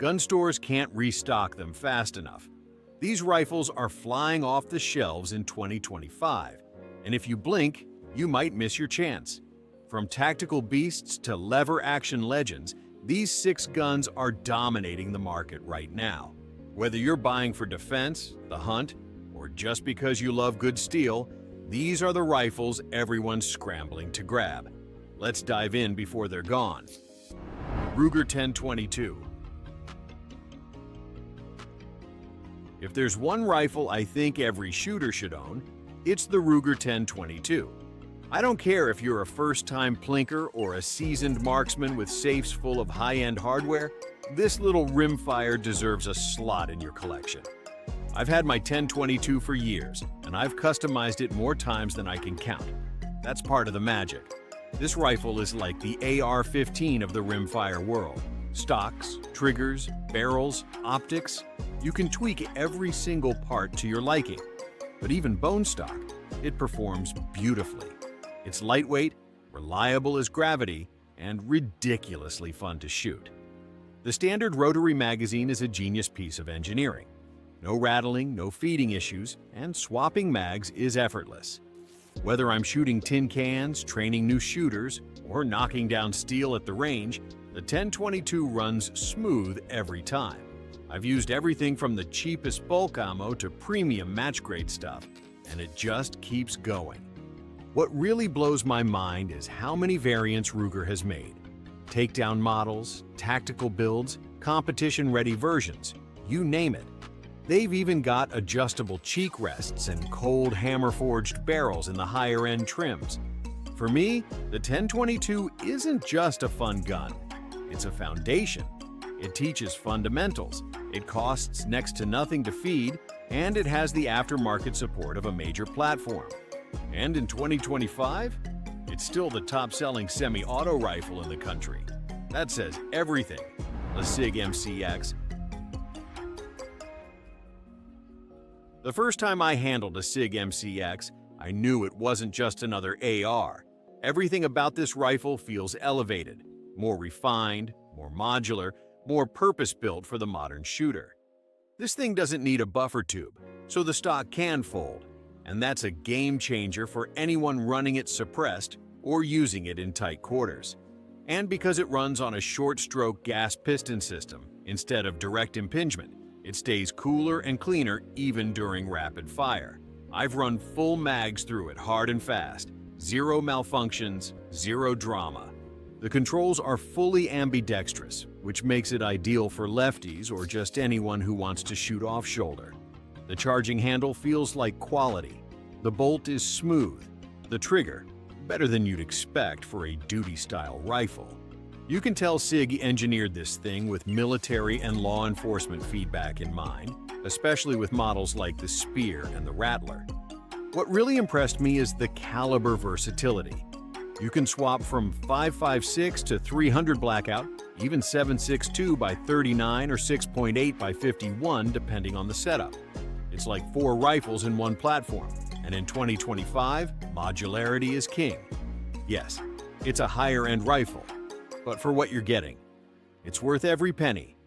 Gun stores can't restock them fast enough. These rifles are flying off the shelves in 2025, and if you blink, you might miss your chance. From tactical beasts to lever-action legends, these 6 guns are dominating the market right now. Whether you're buying for defense, the hunt, or just because you love good steel, these are the rifles everyone's scrambling to grab. Let's dive in before they're gone. Ruger 1022. If there's one rifle I think every shooter should own, it's the Ruger 1022. I don't care if you're a first-time plinker or a seasoned marksman with safes full of high-end hardware, this little rimfire deserves a slot in your collection. I've had my 1022 for years, and I've customized it more times than I can count. That's part of the magic. This rifle is like the AR-15 of the rimfire world. Stocks, triggers, barrels, optics, you can tweak every single part to your liking. But even bone stock, it performs beautifully. It's lightweight, reliable as gravity, and ridiculously fun to shoot. The standard rotary magazine is a genius piece of engineering. No rattling, no feeding issues, and swapping mags is effortless. Whether I'm shooting tin cans, training new shooters, or knocking down steel at the range, the 1022 runs smooth every time. I've used everything from the cheapest bulk ammo to premium match-grade stuff, and it just keeps going. What really blows my mind is how many variants Ruger has made. Takedown models, tactical builds, competition-ready versions, you name it. They've even got adjustable cheek rests and cold hammer-forged barrels in the higher-end trims. For me, the 1022 isn't just a fun gun. It's a foundation. It teaches fundamentals, it costs next to nothing to feed, and it has the aftermarket support of a major platform. And in 2025, it's still the top-selling semi-auto rifle in the country. That says everything. The SIG MCX. The first time I handled a SIG MCX, I knew it wasn't just another AR. Everything about this rifle feels elevated, more refined, more modular, more purpose-built for the modern shooter. This thing doesn't need a buffer tube, so the stock can fold, and that's a game changer for anyone running it suppressed or using it in tight quarters. And because it runs on a short-stroke gas piston system instead of direct impingement, it stays cooler and cleaner even during rapid fire. I've run full mags through it hard and fast, zero malfunctions, zero drama. The controls are fully ambidextrous, which makes it ideal for lefties or just anyone who wants to shoot off-shoulder. The charging handle feels like quality. The bolt is smooth. The trigger, better than you'd expect for a duty-style rifle. You can tell SIG engineered this thing with military and law enforcement feedback in mind, especially with models like the Spear and the Rattler. What really impressed me is the caliber versatility. You can swap from 5.56 to 300 blackout, even 7.62 by 39 or 6.8 by 51 depending on the setup. It's like 4 rifles in one platform, and in 2025, modularity is king. Yes, it's a higher-end rifle, but for what you're getting, it's worth every penny.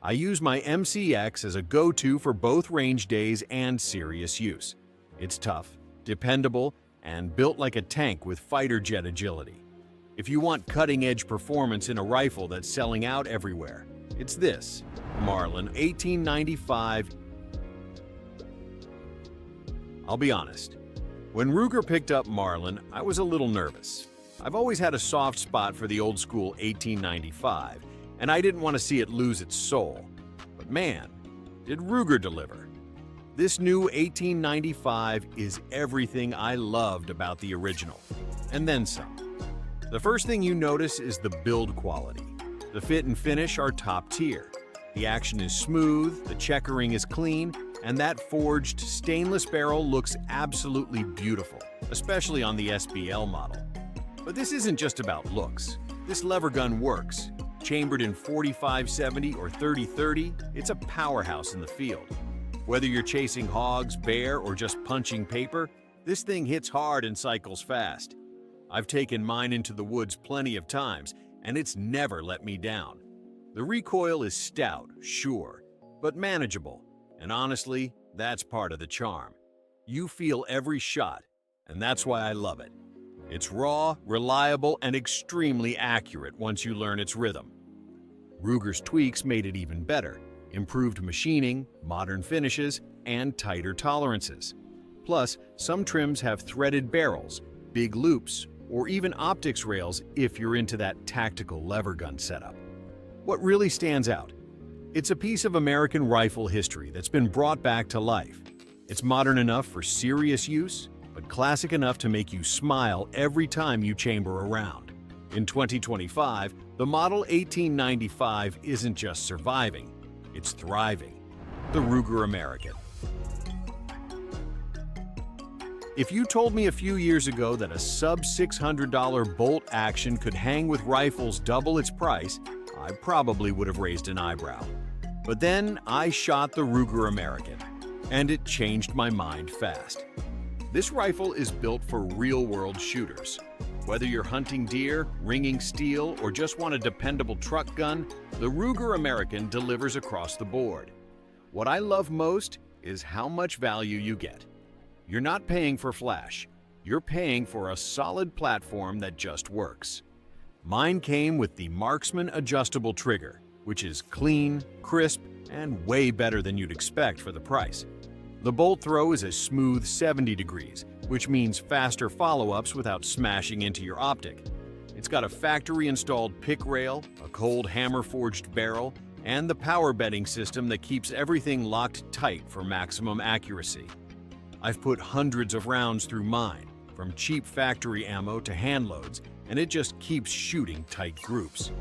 I use my MCX as a go-to for both range days and serious use. It's tough, dependable, and built like a tank with fighter jet agility. If you want cutting-edge performance in a rifle that's selling out everywhere, it's this Marlin 1895. I'll be honest, when Ruger picked up Marlin, I was a little nervous. I've always had a soft spot for the old-school 1895, and I didn't want to see it lose its soul. But man, did Ruger deliver. This new 1895 is everything I loved about the original, and then some. The first thing you notice is the build quality. The fit and finish are top tier. The action is smooth, the checkering is clean, and that forged stainless barrel looks absolutely beautiful, especially on the SBL model. But this isn't just about looks. This lever gun works. Chambered in 45-70 or 30-30, it's a powerhouse in the field. Whether you're chasing hogs, bear, or just punching paper, this thing hits hard and cycles fast. I've taken mine into the woods plenty of times, and it's never let me down. The recoil is stout, sure, but manageable, and honestly, that's part of the charm. You feel every shot, and that's why I love it. It's raw, reliable, and extremely accurate once you learn its rhythm. Ruger's tweaks made it even better: improved machining, modern finishes, and tighter tolerances. Plus, some trims have threaded barrels, big loops, or even optics rails if you're into that tactical lever gun setup. What really stands out? It's a piece of American rifle history that's been brought back to life. It's modern enough for serious use, but classic enough to make you smile every time you chamber a round. In 2025, the Model 1895 isn't just surviving, it's thriving. The Ruger American. If you told me a few years ago that a sub-$600 bolt action could hang with rifles double its price, I probably would have raised an eyebrow. But then I shot the Ruger American, and it changed my mind fast. This rifle is built for real-world shooters. Whether you're hunting deer, ringing steel, or just want a dependable truck gun, the Ruger American delivers across the board. What I love most is how much value you get. You're not paying for flash. You're paying for a solid platform that just works. Mine came with the Marksman adjustable trigger, which is clean, crisp, and way better than you'd expect for the price. The bolt throw is a smooth 70 degrees, which means faster follow-ups without smashing into your optic. It's got a factory-installed pick rail, a cold hammer-forged barrel, and the power bedding system that keeps everything locked tight for maximum accuracy. I've put hundreds of rounds through mine, from cheap factory ammo to hand loads, and it just keeps shooting tight groups.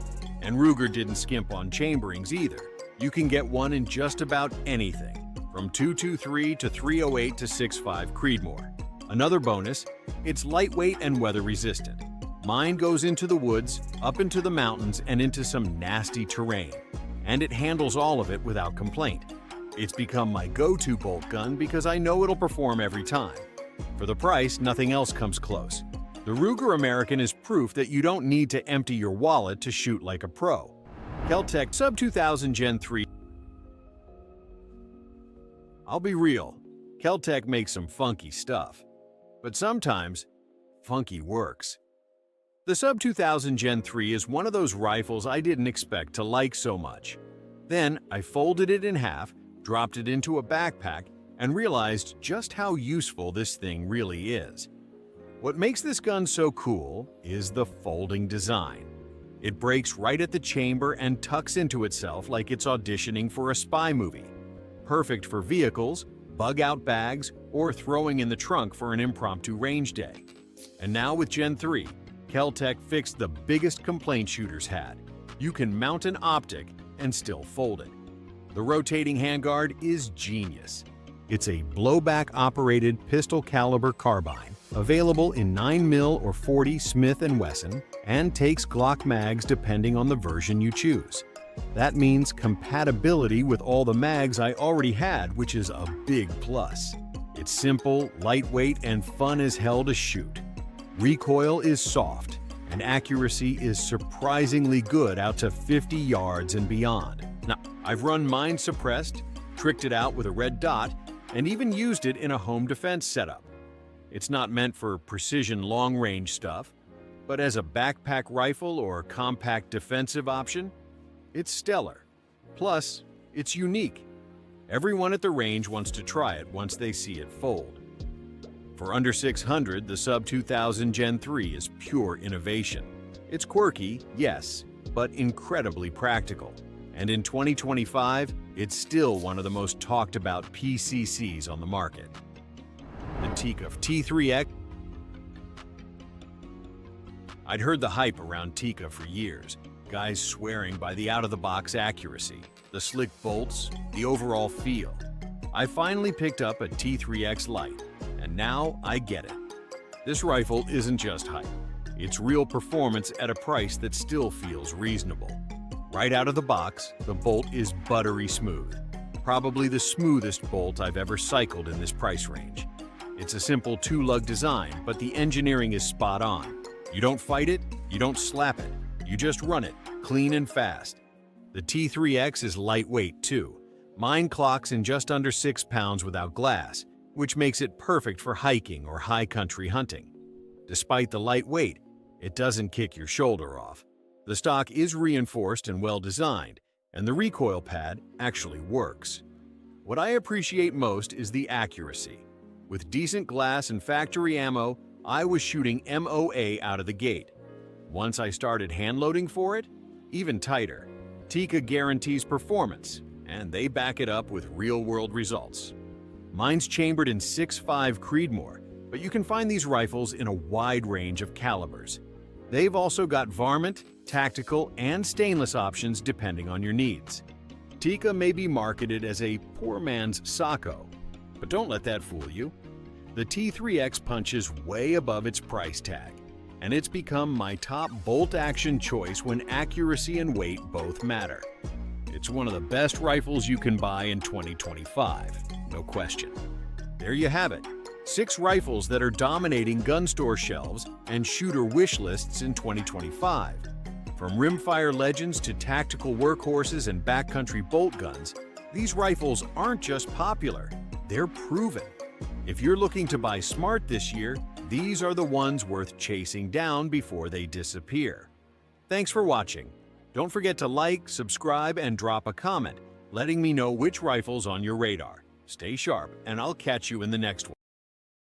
And Ruger didn't skimp on chamberings either. You can get one in just about anything, from 223 to 308 to 6.5 Creedmoor. Another bonus, it's lightweight and weather-resistant. Mine goes into the woods, up into the mountains, and into some nasty terrain, and it handles all of it without complaint. It's become my go-to bolt gun because I know it'll perform every time. For the price, nothing else comes close. The Ruger American is proof that you don't need to empty your wallet to shoot like a pro. Kel-Tec Sub 2000 Gen 3. I'll be real, Kel-Tec makes some funky stuff. But sometimes, funky works. The Sub 2000 Gen 3 is one of those rifles I didn't expect to like so much. Then I folded it in half, dropped it into a backpack, and realized just how useful this thing really is. What makes this gun so cool is the folding design. It breaks right at the chamber and tucks into itself like it's auditioning for a spy movie. Perfect for vehicles, bug-out bags, or throwing in the trunk for an impromptu range day. And now with Gen 3, Kel-Tec fixed the biggest complaint shooters had. You can mount an optic and still fold it. The rotating handguard is genius. It's a blowback-operated pistol-caliber carbine, available in 9mm or 40 Smith & Wesson, and takes Glock mags depending on the version you choose. That means compatibility with all the mags I already had, which is a big plus. It's simple, lightweight, and fun as hell to shoot. Recoil is soft, and accuracy is surprisingly good out to 50 yards and beyond. Now, I've run mine suppressed, tricked it out with a red dot, and even used it in a home defense setup. It's not meant for precision long-range stuff, but as a backpack rifle or compact defensive option, it's stellar. Plus, it's unique. Everyone at the range wants to try it once they see it fold. For under $600, the Sub 2000 Gen 3 is pure innovation. It's quirky, yes, but incredibly practical. And in 2025, it's still one of the most talked about PCCs on the market. The Tikka T3X. I'd heard the hype around Tikka for years, guys swearing by the out-of-the-box accuracy, the slick bolts, the overall feel. I finally picked up a T3X Lite, and now I get it. This rifle isn't just hype. It's real performance at a price that still feels reasonable. Right out of the box, the bolt is buttery smooth. Probably the smoothest bolt I've ever cycled in this price range. It's a simple two-lug design, but the engineering is spot on. You don't fight it, you don't slap it, you just run it, clean and fast. The T3X is lightweight too. Mine clocks in just under 6 pounds without glass, which makes it perfect for hiking or high country hunting. Despite the light weight, it doesn't kick your shoulder off. The stock is reinforced and well designed, and the recoil pad actually works. What I appreciate most is the accuracy. With decent glass and factory ammo, I was shooting MOA out of the gate. Once I started hand loading for it, even tighter. Tikka guarantees performance, and they back it up with real-world results. Mine's chambered in 6.5 Creedmoor, but you can find these rifles in a wide range of calibers. They've also got varmint, tactical, and stainless options depending on your needs. Tikka may be marketed as a poor man's Sako, but don't let that fool you. The T3X punches way above its price tag, and it's become my top bolt-action choice when accuracy and weight both matter. It's one of the best rifles you can buy in 2025, no question. There you have it, 6 rifles that are dominating gun store shelves and shooter wish lists in 2025. From rimfire legends to tactical workhorses and backcountry bolt guns, these rifles aren't just popular, they're proven. If you're looking to buy smart this year, these are the ones worth chasing down before they disappear. Thanks for watching. Don't forget to like, subscribe, and drop a comment, letting me know which rifle's on your radar. Stay sharp, and I'll catch you in the next one.